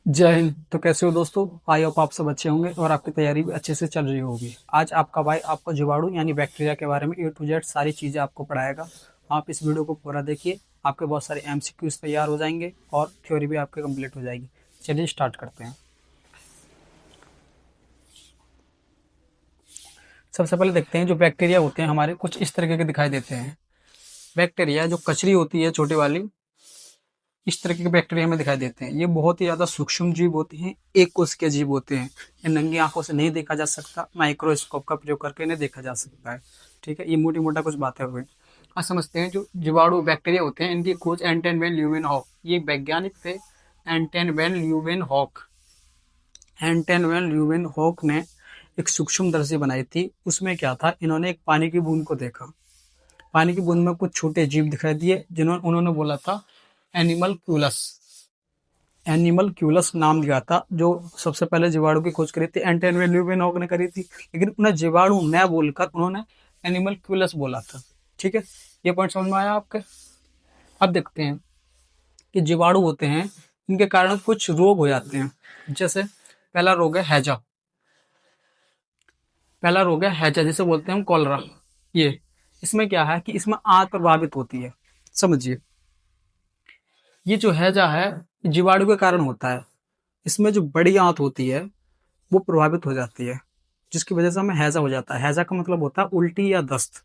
जय हिंद। तो कैसे हो दोस्तों? आई होप आप सब अच्छे होंगे और आपकी तैयारी भी अच्छे से चल रही होगी। आज आपका भाई आपको जीवाणु यानी बैक्टीरिया के बारे में ए टू जेड सारी चीज़ें आपको पढ़ाएगा। आप इस वीडियो को पूरा देखिए, आपके बहुत सारे एमसीक्यूज तैयार हो जाएंगे और थ्योरी भी आपकी कंप्लीट हो जाएगी। चलिए स्टार्ट करते हैं। सबसे पहले देखते हैं जो बैक्टीरिया होते हैं हमारे कुछ इस तरीके के दिखाई देते हैं। बैक्टीरिया जो कचरी होती है छोटी वाली, इस तरह के बैक्टीरिया हमें दिखाई देते हैं। ये बहुत ही ज़्यादा सूक्ष्म जीव होते हैं, एक कोश के जीव होते हैं। ये नंगी आंखों से नहीं देखा जा सकता, माइक्रोस्कोप का प्रयोग करके इन्हें देखा जा सकता है। ठीक है, ये मोटी मोटा कुछ बातें हुई। आज समझते हैं जो जीवाणु बैक्टीरिया होते हैं, इनकी खोज एंटन वैन ल्यूवेनहॉक, ये वैज्ञानिक थे एंटन वैन ल्यूवेनहॉक। एंटन वैन ल्यूवेनहॉक ने एक सूक्ष्मदर्शी बनाई थी। उसमें क्या था, इन्होंने एक पानी की बूंद को देखा। पानी की बूंद में कुछ छोटे जीव दिखाई दिए जिन्होंने उन्होंने बोला था एनिमल क्यूलस। एनिमल क्यूलस नाम दिया था। जो सबसे पहले जीवाणु की खोज करी थी एंटन ल्यूवेनहॉक ने करी थी, लेकिन उन्हें जीवाणु न बोलकर उन्होंने एनिमल क्यूलस बोला था। ठीक है, ये पॉइंट समझ में आया आपके? अब देखते हैं कि जीवाणु होते हैं, इनके कारण कुछ रोग हो जाते हैं। जैसे पहला रोग है हैजा। पहला रोग है हैजा, जिसे बोलते हैं हम कॉलरा। ये इसमें क्या है कि इसमें आंत प्रभावित होती है। समझिए, ये जो हैजा है जीवाणु के कारण होता है। इसमें जो बड़ी आंत होती है वो प्रभावित हो जाती है, जिसकी वजह से हमें हैजा हो जाता है। हैजा का मतलब होता है उल्टी या दस्त।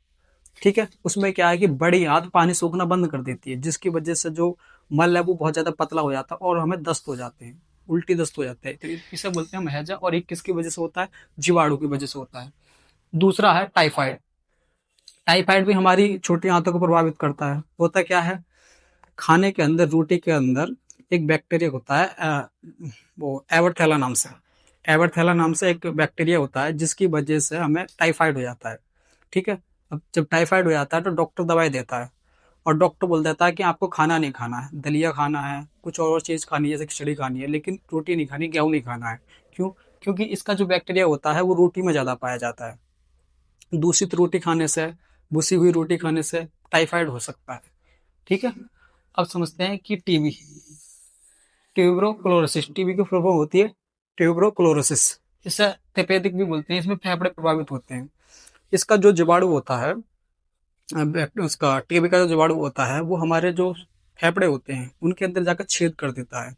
ठीक है, उसमें क्या है कि बड़ी आंत पानी सोखना बंद कर देती है, जिसकी वजह से जो मल है वो बहुत ज्यादा पतला हो जाता है और हमें दस्त हो जाते हैं, उल्टी दस्त हो जाता है। तो इसे बोलते हैं हम हैजा। और ये किसकी वजह से होता है? जीवाणु की वजह से होता है। दूसरा है टाइफाइड। टाइफाइड भी हमारी छोटी आंतों को प्रभावित करता है। होता क्या है, खाने के अंदर, रोटी के अंदर एक बैक्टीरिया होता है, वो एवरथेला नाम से। एवरथेला नाम से एक बैक्टीरिया होता है, जिसकी वजह से हमें टाइफाइड हो जाता है। ठीक है, अब जब टाइफाइड हो जाता है तो डॉक्टर दवाई देता है और डॉक्टर बोल देता है कि आपको खाना नहीं खाना है, दलिया खाना है, कुछ और चीज़ खानी है, जैसे खिचड़ी खानी है, लेकिन रोटी नहीं खानी, गेहूँ नहीं खाना है। क्यों? क्योंकि इसका जो बैक्टीरिया होता है वो रोटी में ज़्यादा पाया जाता है। दूषित रोटी खाने से, बुसी हुई रोटी खाने से टाइफाइड हो सकता है। ठीक है, अब समझते हैं कि टीबी। ट्यूबरोक्लोरोसिस, टीबी की फुल फॉर्म होती है ट्यूबरोक्लोरोसिस। इसे तपेदिक भी बोलते हैं। इसमें फेफड़े प्रभावित होते हैं। इसका जो जीवाणु होता है, उसका टीबी का जो जीवाणु होता है वो हमारे जो फेफड़े होते हैं उनके अंदर जाकर छेद कर देता है,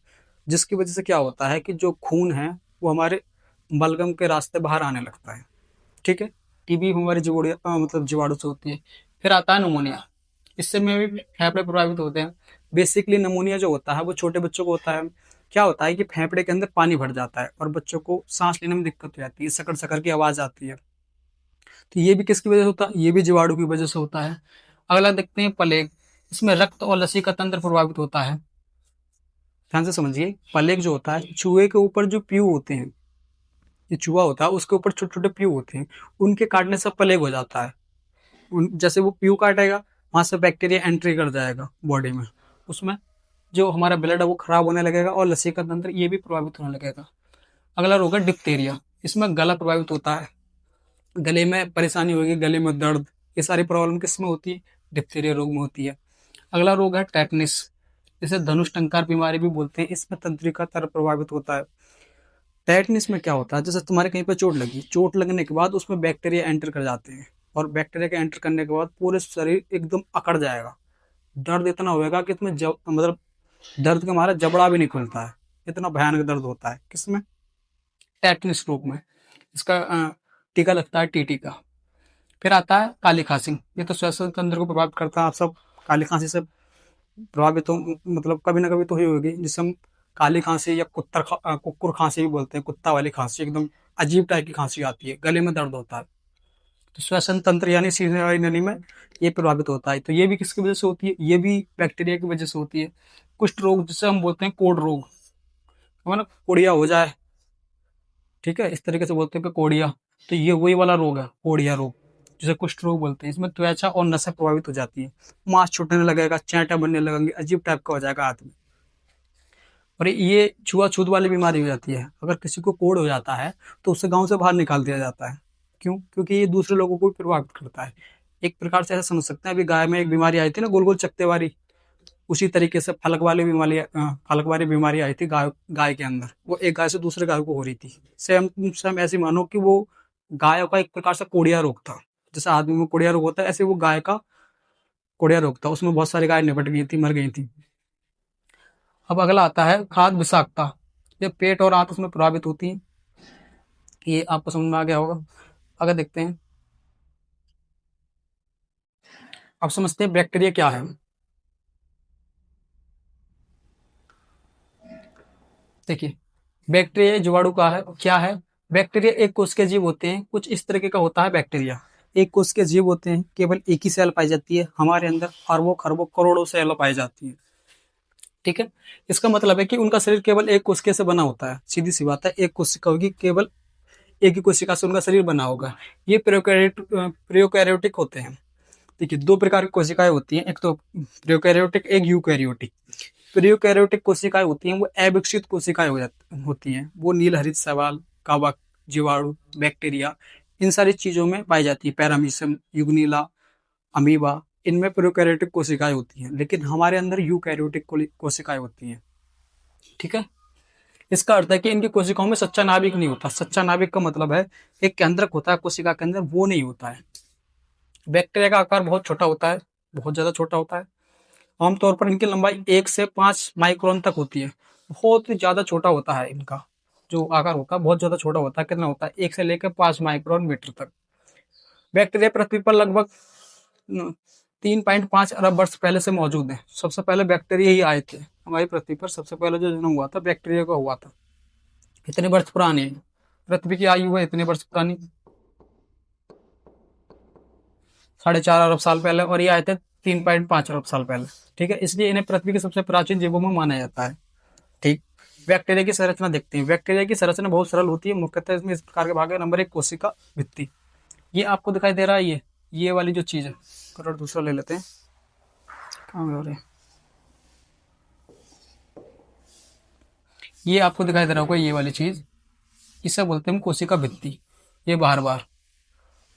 जिसकी वजह से क्या होता है कि जो खून है वो हमारे बलगम के रास्ते बाहर आने लगता है। ठीक है, टीबी हमारे मतलब जीवाणु से होती है। फिर आता है नमोनिया। इससे में भी फेफड़े प्रभावित होते हैं। बेसिकली नमोनिया जो होता है वो छोटे बच्चों को होता है। क्या होता है कि फेफड़े के अंदर पानी भर जाता है और बच्चों को सांस लेने में दिक्कत हो जाती है, सकड़ सकड़ की आवाज आती है। तो ये भी किसकी वजह से होता है? ये भी जीवाणु की वजह से होता है। अगला देखते हैं प्लेग। इसमें रक्त और लसीका तंत्र प्रभावित होता है। ध्यान से समझिए, प्लेग जो होता है, चूहे के ऊपर जो प्यू होते हैं, ये चूहा होता है उसके ऊपर छोटे छोटे प्यू होते हैं, उनके काटने से प्लेग हो जाता है। जैसे वो प्यू काटेगा, वहां से बैक्टीरिया एंट्री कर जाएगा बॉडी में, उसमें जो हमारा ब्लड है वो खराब होने लगेगा और लसीका तंत्र ये भी प्रभावित होने लगेगा। अगला रोग है डिप्थीरिया। इसमें गला प्रभावित होता है, गले में परेशानी होगी, गले में दर्द, ये सारी प्रॉब्लम किस में होती है? डिप्थीरिया रोग में होती है। अगला रोग है टेटनिस। इसे धनुष टंकार बीमारी भी बोलते हैं। इसमें तंत्रिका तरफ प्रभावित होता है। टेटनिस में क्या होता है, जैसे तुम्हारे कहीं पर चोट लगी, चोट लगने के बाद उसमें बैक्टीरिया एंटर कर जाते हैं और बैक्टीरिया के एंटर करने के बाद पूरे शरीर एकदम अकड़ जाएगा। दर्द इतना होएगा कि तुम्हें मतलब दर्द के मारे जबड़ा भी नहीं खुलता है, इतना भयानक दर्द होता है। किसमें? टेटनिस रोग में। इसका टीका लगता है टीटी का। फिर आता है काली खांसी। ये तो श्वसन तंत्र को प्रभावित करता है। आप सब काली खांसी से प्रभावित हो, मतलब कभी ना कभी तो हुई होगी, जिसे हम काली खांसी या कुक्कुर खांसी भी बोलते हैं। कुत्ता वाली खांसी, एकदम अजीब टाइप की खांसी आती है, गले में दर्द होता है। तो श्वसन तंत्र यानी सीने वाली नली में ये प्रभावित होता है। तो ये भी किसकी वजह से होती है? ये भी बैक्टीरिया की वजह से होती है। कुष्ठ रोग, जिसे हम बोलते हैं कोढ़ रोग, है ना, कोढ़िया हो जाए। ठीक है, इस तरीके से बोलते हैं कि कोढ़िया। तो ये वही वाला रोग है, कोढ़िया रोग, जिसे कुष्ठ रोग बोलते हैं। इसमें त्वचा और नसें प्रभावित हो जाती है, मांस छूटने लगेगा, चैंटा बनने लगेंगे, अजीब टाइप का हो जाएगा हाथ में। और ये छुआछूत वाली बीमारी हो जाती है। अगर किसी को कोढ़ हो जाता है तो उसे गांव से बाहर निकाल दिया जाता है। क्यों? क्योंकि ये दूसरे लोगों को भी प्रभावित करता है। एक प्रकार से ऐसा समझ सकते हैं, अभी गाय में एक बीमारी आई थी ना, गोल गोल चकत्ते वाली, उसी तरीके से फलक वाली बीमारी आई थी गाय गाय के अंदर, वो एक गाय से दूसरे गाय को हो रही थी। सेम सेम ऐसी मानो कि वो गाय का एक प्रकार से कोड़िया रोग था। जैसे आदमी में कोड़िया रोग होता है, ऐसे वो गाय का कोड़िया रोग था। उसमें बहुत सारी गाय निपट गई थी, मर गई थी। अब अगला आता है खाद्य विषाक्तता। ये पेट और आंत उसमें प्रभावित होती है। ये आपको समझ में आ गया होगा। अगर देखते हैं, अब समझते हैं बैक्टीरिया क्या है। देखिए, बैक्टीरिया जीवाणु का है क्या है। बैक्टीरिया एक कोश के जीव होते हैं, कुछ इस तरीके का होता है बैक्टीरिया। एक कोश के जीव होते हैं, केवल एक ही सेल पाई जाती है। हमारे अंदर अरबों खरबों करोड़ों सेल पाई जाती है। ठीक है, इसका मतलब है कि उनका शरीर केवल एक कोशिका से बना होता है। सीधी सी बात है, एक कोशिका होगी, केवल एक ही कोशिका से उनका शरीर बना होगा। ये प्रोकैरियोटिक होते हैं। देखिए, दो प्रकार की कोशिकाएं होती हैं, एक तो प्रोकैरियोटिक, एक यूकैरियोटिक। प्रोकैरियोटिक कोशिकाएं होती हैं वो अविकसित कोशिकाएं होती हैं। वो नील हरित शैवाल, कवक, जीवाणु, बैक्टीरिया, इन सारी चीजों में पाई जाती है। पैरामीशियम, युग्निला, अमीबा, इनमें प्रोकैरियोटिक कोशिकाएं होती हैं। लेकिन हमारे अंदर यूकैरियोटिक कोशिकाएं होती हैं। ठीक है, इसका अर्थ है कि इनकी कोशिकाओं में सच्चा नाभिक नहीं होता। सच्चा नाभिक का मतलब है एक केंद्रक होता है कोशिका के अंदर, वो नहीं होता है। बैक्टीरिया का आकार बहुत छोटा होता है, बहुत ज्यादा छोटा होता है। आमतौर पर इनकी लंबाई 1 से 5 माइक्रोन तक होती है। बहुत ही ज्यादा छोटा होता है इनका जो आकार होता है, बहुत ज्यादा छोटा होता है। कितना होता है? 1 से लेकर 5 माइक्रोन मीटर तक। बैक्टीरिया पृथ्वी पर लगभग 3.5 अरब वर्ष पहले से मौजूद है। सबसे पहले बैक्टीरिया ही आए थे हमारी पृथ्वी पर। सबसे पहले जो जन्म हुआ था बैक्टीरिया का हुआ था। इतने वर्ष पुराने हैं। पृथ्वी की आयु है इतने वर्ष पुरानी, 4.5 अरब साल पहले, और ये आए थे 3.5 अरब साल पहले। ठीक है, इसलिए इन्हें पृथ्वी के सबसे प्राचीन जीवों में माना जाता है। ठीक, बैक्टीरिया की संरचना देखते हैं। बैक्टीरिया की संरचना बहुत सरल होती है। मुख्यतः इसमें इस प्रकार के भाग है। नंबर 1, कोशिका भित्ति। ये आपको दिखाई दे रहा है, ये वाली जो चीज है। कलर दूसरा ले लेते हैं, कहाँ हो रहे हैं। ये आपको दिखाई दे रहा होगा, ये वाली चीज, इसे बोलते हैं कोशिका भित्ति। ये बार बार,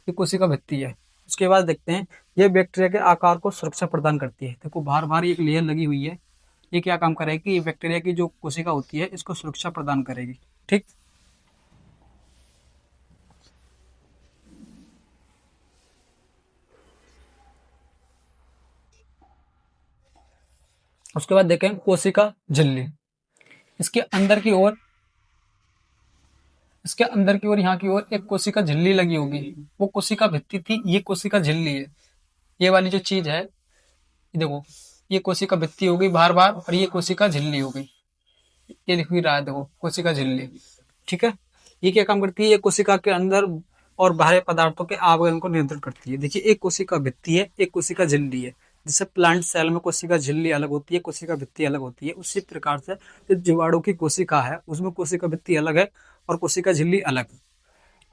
ये कोशिका भित्ति है। उसके बाद देखते हैं, ये बैक्टीरिया के आकार को सुरक्षा प्रदान करती है। देखो, बार बार एक लेयर लगी हुई है। ये क्या काम करेगी? ये बैक्टीरिया की जो कोशिका होती है इसको सुरक्षा प्रदान करेगी। ठीक, उसके बाद देखें कोशिका झिल्ली। इसके अंदर की ओर, इसके अंदर की ओर, यहाँ की ओर एक कोशिका झिल्ली लगी होगी। वो कोशिका भित्ति थी, ये कोशिका झिल्ली है। ये वाली जो चीज है, ये देखो, ये कोशिका भित्ति हो गई बार बार, और ये कोशिका झिल्ली हो गई। ये दिख भी रहा है, देखो, कोशिका झिल्ली। ठीक है, ये क्या काम करती है? ये कोशिका के अंदर और बाहरी पदार्थों के आवागमन को नियंत्रण करती है। देखिए, एक कोशिका भित्ति है, एक कोशिका झिल्ली है। जैसे प्लांट सेल में कोशिका झिल्ली अलग होती है, कोशिका भित्ति अलग होती है, उसी प्रकार से जो जीवाणु की कोशिका है उसमें कोशिका भित्ति अलग है और कोशिका झिल्ली अलग है।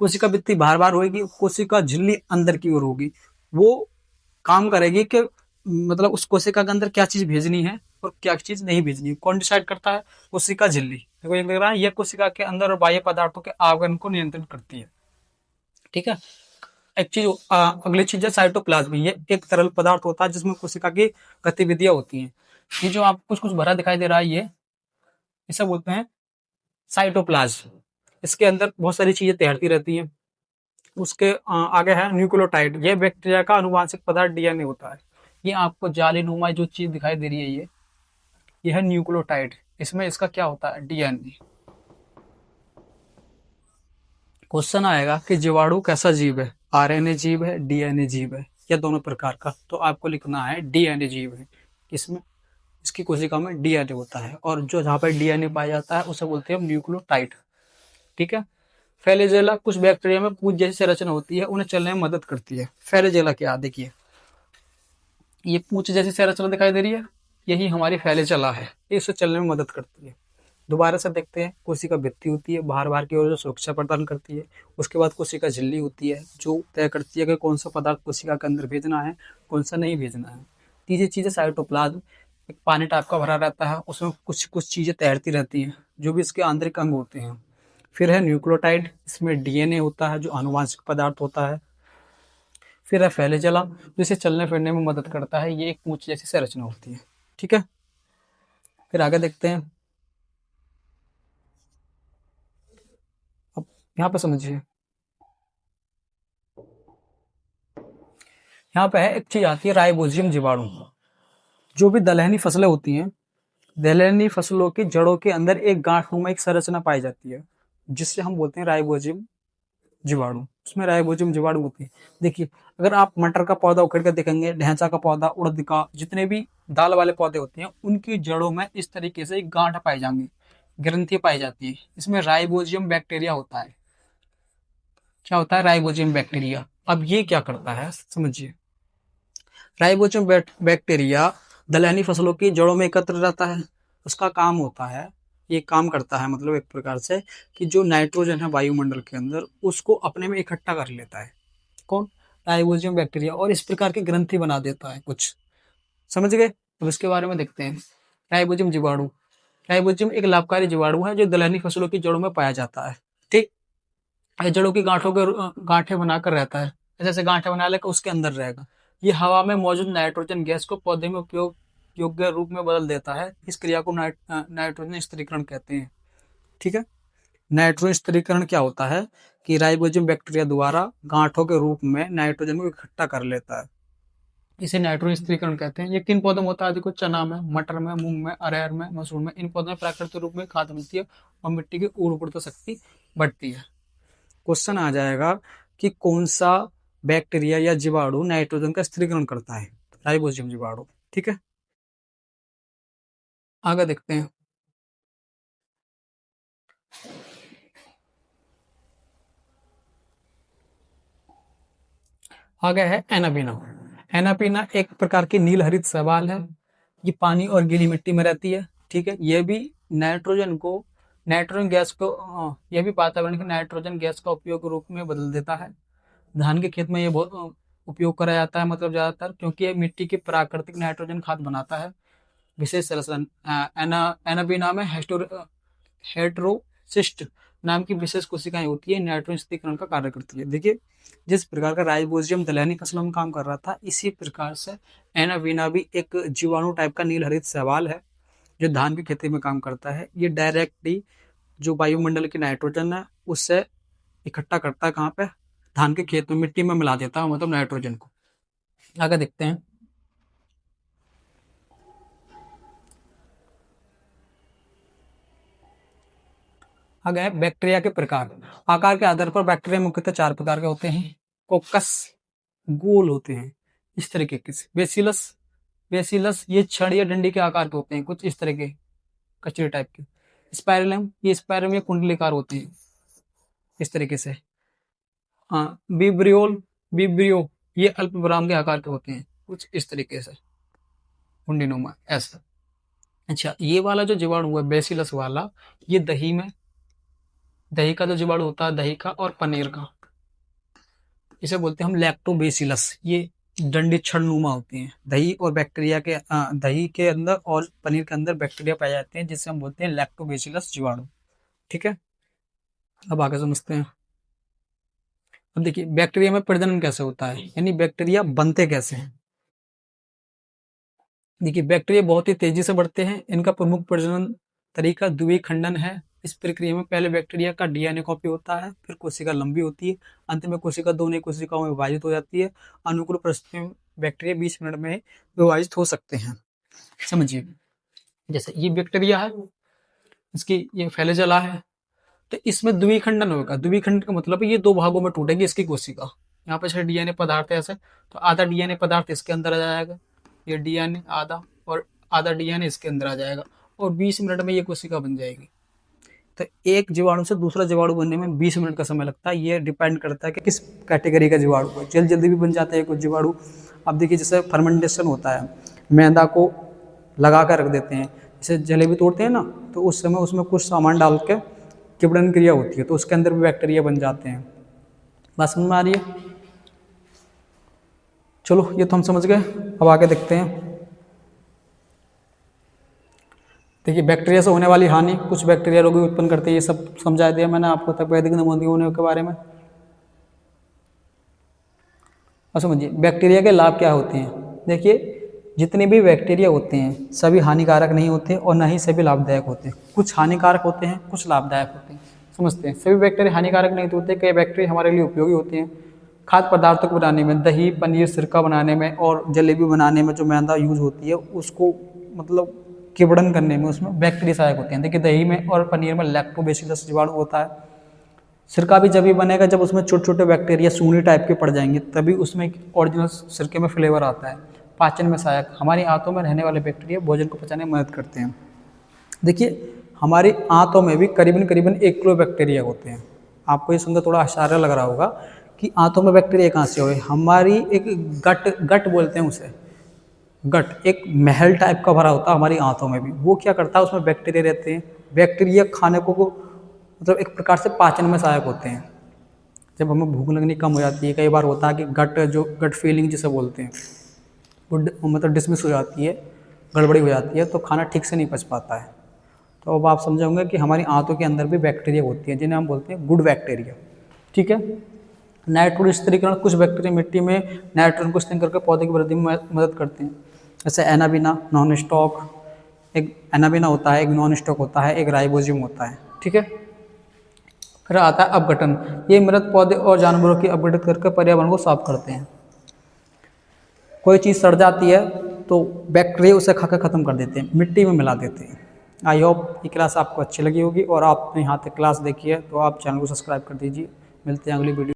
कोशिका भित्ति बार बार होगी, कोशिका झिल्ली अंदर की ओर होगी। वो काम करेगी कि मतलब उस कोशिका के अंदर क्या चीज भेजनी है और क्या चीज नहीं भेजनी है, कौन डिसाइड करता है? कोशिका झिल्ली। देखो, ये लग रहा है, यह कोशिका के अंदर और बाह्य पदार्थों के आवागमन को नियंत्रित करती है। ठीक है, एक चीज, अगली चीज है साइटोप्लाज्म। ये एक तरल पदार्थ होता है जिसमें कोशिका की गतिविधियां होती हैं। ये जो आपको कुछ कुछ भरा दिखाई दे रहा है, ये इसे बोलते हैं साइटोप्लाज्म। इसके अंदर बहुत सारी चीजें तैरती रहती हैं। उसके आगे है न्यूक्लियोटाइड। ये बैक्टीरिया का आनुवांशिक पदार्थ डीएनए होता है। ये आपको जालीनुमा जो चीज दिखाई दे रही है, ये है न्यूक्लियोटाइड। इसमें इसका क्या होता है? डीएनए। क्वेश्चन आएगा कि जीवाणु कैसा जीव है? आरएनए जीव है, डीएनए जीव है, या दोनों प्रकार का? तो आपको लिखना है डीएनए जीव है। इसमें इसकी कोशिका में डीएनए होता है, और जो जहाँ पर डीएनए पाया जाता है उसे बोलते हैं न्यूक्लियोटाइड। ठीक है, फ्लैजेला, कुछ बैक्टीरिया में पूंछ जैसी संरचना होती है, उन्हें चलने में मदद करती है। फ्लैजेला क्या? देखिए, ये पूंछ जैसी संरचना दिखाई दे रही है, यही हमारी फ्लैजेला है। ये इससे चलने में मदद करती है। दोबारा से देखते हैं, कोशिका भित्ति होती है, बाहर बाहर की ओर जो सुरक्षा प्रदान करती है। उसके बाद कोशिका झिल्ली होती है जो तय करती है कि कौन सा पदार्थ कोशिका के अंदर भेजना है, कौन सा नहीं भेजना है। तीसरी चीज है साइटोप्लाज्म। एक पानी टाइप का भरा रहता है, उसमें कुछ कुछ चीजें तैरती रहती हैं जो भी इसके आंतरिक अंग होते हैं। फिर है न्यूक्लियोटाइड, इसमें डीएनए होता है जो आनुवांशिक पदार्थ होता है। फिर है फ्लैजेला, जिसे चलने फिरने में मदद करता है। ये एक पूंछ जैसी संरचना होती है। ठीक है, फिर आगे देखते हैं। अब यहाँ पे समझिए, यहाँ पे है एक चीज आती है राइबोजियम जीवाणु। जो भी दलहनी फसलें होती हैं, दलहनी फसलों की जड़ों के अंदर एक गांठनुमा एक संरचना पाई जाती है, जिससे हम बोलते हैं राइबोजियम जीवाणु। उसमें राइबोजियम जीवाणु होती है। देखिए, अगर आप मटर का पौधा उखड़ कर देखेंगे, ढैंचा का पौधा, उड़द का, जितने भी दाल वाले पौधे होते हैं, उनकी जड़ों में इस तरीके से एक गांठ पाई जाएंगी, ग्रंथि पाई जाती है। इसमें राइबोजियम बैक्टीरिया होता है। क्या होता है? Rhizobium bacteria. अब ये क्या करता है समझिए। राइबोजियम बैक्टीरिया दलहनी फसलों की जड़ों में एकत्र रहता है। उसका काम होता है, ये काम करता है मतलब एक प्रकार से, कि जो नाइट्रोजन है वायुमंडल के अंदर, उसको अपने में इकट्ठा कर लेता है। कौन? Rhizobium bacteria. और इस प्रकार की ग्रंथि बना देता है कुछ। समझ गए? अब इसके बारे में देखते हैं। राइबोजियम जीवाणु। राइबोजियम एक लाभकारी जीवाणु है जो दलहनी फसलों की जड़ों में पाया जाता है। ठीक, ये जड़ों की गांठों के गांठें बनाकर रहता है। जैसे गांठें बना लेकर उसके अंदर रहेगा। ये हवा में मौजूद नाइट्रोजन गैस को पौधे में उपयोग योग्य रूप में बदल देता है। इस क्रिया को नाइट्रोजन स्थिरीकरण कहते हैं। ठीक है, नाइट्रोजन स्थिरीकरण क्या होता है कि राइबोजियम बैक्टीरिया द्वारा गांठों के रूप में नाइट्रोजन को इकट्ठा कर लेता है। इसे नाइट्रोजन स्थिरीकरण कहते हैं। ये किन पौधों में होता है? देखो, चना में, मटर में, मूंग में, अरहर में, मसूर में। इन पौधों में प्राकृतिक रूप में खाद मिलती है और मिट्टी की उर्वरता शक्ति बढ़ती है। क्वेश्चन आ जाएगा कि कौन सा बैक्टीरिया या जीवाणु नाइट्रोजन का स्थिरीकरण करता है? राइबोजियम जीवाणु। ठीक है, आगे देखते हैं। आगे है एनाबीना। एनाबीना एक प्रकार की नील हरित शैवाल है। ये पानी और गीली मिट्टी में रहती है। ठीक है, यह भी नाइट्रोजन गैस को यह भी वातावरण की नाइट्रोजन गैस का उपयोग रूप में बदल देता है। धान के खेत में ये बहुत उपयोग करा जाता है, मतलब ज्यादातर, क्योंकि ये मिट्टी की प्राकृतिक नाइट्रोजन खाद बनाता है। विशेष एनाबीना में हेट्रोसिस्ट नाम की विशेष कोशिकाएं होती है, नाइट्रोजन स्थिरीकरण का कार्य करती है। देखिए, जिस प्रकार का राइबोजियम दलहनी फसलों में काम कर रहा था, इसी प्रकार से एनाबीना भी एक जीवाणु टाइप का नील हरित शैवाल है जो धान की खेती में काम करता है। ये डायरेक्टली जो वायुमंडल की नाइट्रोजन है उससे इकट्ठा करता है। कहाँ पे? धान के खेत में, मिट्टी में मिला देता है, मतलब नाइट्रोजन को। आगे देखते हैं। आगे है बैक्टीरिया के प्रकार। आकार के आधार पर बैक्टीरिया मुख्यतः 4 प्रकार के होते हैं। कोकस, गोल होते हैं इस तरीके के। बेसिलस, बेसिलस ये छड़ या डंडी के आकार के होते हैं, कुछ इस तरह के, कचरे टाइप के। स्पाइरलम, ये स्पाइरलम या कुंडलीकार होते हैं इस तरीके से। हाँ, विब्रियो ये अल्पविराम के आकार के होते हैं, कुछ इस तरीके से, कुंडीनुमा ऐसा। अच्छा, ये वाला जो जीवाणु है बेसिलस वाला, ये दही का जो जीवाणु होता है, दही का और पनीर का, इसे बोलते हैं हम लैक्टोबेसिलस। ये डंडी छड़नुमा होती हैं। दही के अंदर और पनीर के अंदर बैक्टीरिया पाए जाते हैं, जिसे हम बोलते हैं लैक्टोबेसिलस जीवाणु। ठीक है, अब आगे समझते हैं। अब देखिए, बैक्टीरिया में प्रजनन कैसे होता है, यानी बैक्टीरिया बनते कैसे हैं। देखिए, बैक्टीरिया बहुत ही तेजी से बढ़ते हैं। इनका प्रमुख प्रजनन तरीका द्विखंडन है। इस प्रक्रिया में पहले बैक्टीरिया का डीएनए कॉपी होता है, फिर कोशिका लंबी होती है, अंत में कोशिका 2 नई कोशिकाओं में विभाजित हो जाती है। अनुकूल परिस्थितियों में बैक्टीरिया 20 मिनट में विभाजित हो सकते हैं। समझिए, जैसे ये बैक्टीरिया है, इसकी ये फ्लैजेला है, तो इसमें द्विखंडन होगा। द्विखंडन का मतलब है ये 2 भागों में टूटेगी इसकी कोशिका। यहाँ पे जैसे डीएनए पदार्थ है ऐसे, तो आधा डीएनए पदार्थ इसके अंदर आ जाएगा, ये डीएनए आधा, और आधा डीएनए इसके अंदर आ जाएगा, और 20 मिनट में ये कोशिका बन जाएगी। तो एक जीवाणु से दूसरा जीवाणु बनने में 20 मिनट का समय लगता है। ये डिपेंड करता है कि किस कैटेगरी का जीवाणु है। जल्दी जल्दी भी बन जाता है कुछ जीवाणु। अब देखिए, जैसे फर्मेंटेशन होता है, मैदा को लगा कर रख देते हैं, जैसे जलेबी तोड़ते हैं ना, तो उस समय उसमें कुछ सामान डाल के किपड़न क्रिया होती है, तो उसके अंदर भी बैक्टीरिया बन जाते हैं। बात समझ में आ रही है? चलो, ये तो हम समझ गए। अब आगे देखते हैं। देखिए, बैक्टीरिया से होने वाली हानि, कुछ बैक्टीरिया रोग उत्पन्न करते हैं, ये सब समझा दिया मैंने आपको तपेदिक नमूने होने के बारे में। और समझिए, बैक्टीरिया के लाभ क्या होते हैं। देखिए, जितने भी बैक्टीरिया होते हैं सभी हानिकारक नहीं होते और ना ही सभी लाभदायक होते हैं। कुछ हानिकारक होते हैं, कुछ लाभदायक होते हैं। समझते हैं, सभी बैक्टीरिया हानिकारक नहीं होते, कई बैक्टीरिया हमारे लिए उपयोगी होते हैं। खाद्य पदार्थों को बनाने में, दही, पनीर, सिरका बनाने में और जलेबी बनाने में जो मैदा यूज होती है उसको मतलब किवड़न करने में उसमें बैक्टीरिया सहायक होते हैं। देखिए दही में और पनीर में लैक्टोबैसिलस जीवाणु होता है। सिरका भी जब भी बनेगा जब उसमें छोटे छोटे बैक्टीरिया सूनी टाइप के पड़ जाएंगे तभी उसमें ओरिजिनल सिरके में फ्लेवर आता है। पाचन में सहायक, हमारी आंतों में रहने वाले बैक्टीरिया भोजन को पचाने में मदद करते हैं। देखिए हमारी आंतों में भी करीबन करीबन 1 किलो बैक्टीरिया होते हैं। आपको ये सुनकर थोड़ा आश्चर्य लग रहा होगा कि आंतों में बैक्टीरिया कहाँ से हुए। हमारी एक गट बोलते हैं उसे, गट एक महल टाइप का भरा होता है हमारी आंतों में भी। वो क्या करता है, उसमें बैक्टीरिया रहते हैं। बैक्टीरिया खाने को मतलब एक प्रकार से पाचन में सहायक होते हैं। जब हमें भूख लगनी कम हो जाती है, कई बार होता है कि गट फीलिंग जिसे बोलते हैं वो मतलब डिसमिस हो जाती है, गड़बड़ी हो जाती है, तो खाना ठीक से नहीं पच पाता है। तो अब आप समझोगे कि हमारी आंतों के अंदर भी बैक्टीरिया होती है जिन्हें हम बोलते हैं गुड बैक्टीरिया। ठीक है। नाइट्रोजन स्थिरीकरण, कुछ बैक्टीरिया मिट्टी में नाइट्रोजन को स्थिर करके पौधे की वृद्धि में मदद करते हैं। जैसे एनाबिना, नॉन स्टॉक, एक एनाबिना होता है, एक नॉन स्टॉक होता है, एक राइबोजियम होता है। ठीक है। फिर आता है अपघटन, ये मृत पौधे और जानवरों की अपघटित करके पर्यावरण को साफ करते हैं। कोई चीज़ सड़ जाती है तो बैक्टीरिया उसे खाकर खत्म कर देते हैं, मिट्टी में मिला देते हैं। आई होप ये क्लास आपको अच्छी लगी होगी और आपने यहाँ तक क्लास देखी है तो आप चैनल को सब्सक्राइब कर दीजिए। मिलते हैं अगली वीडियो।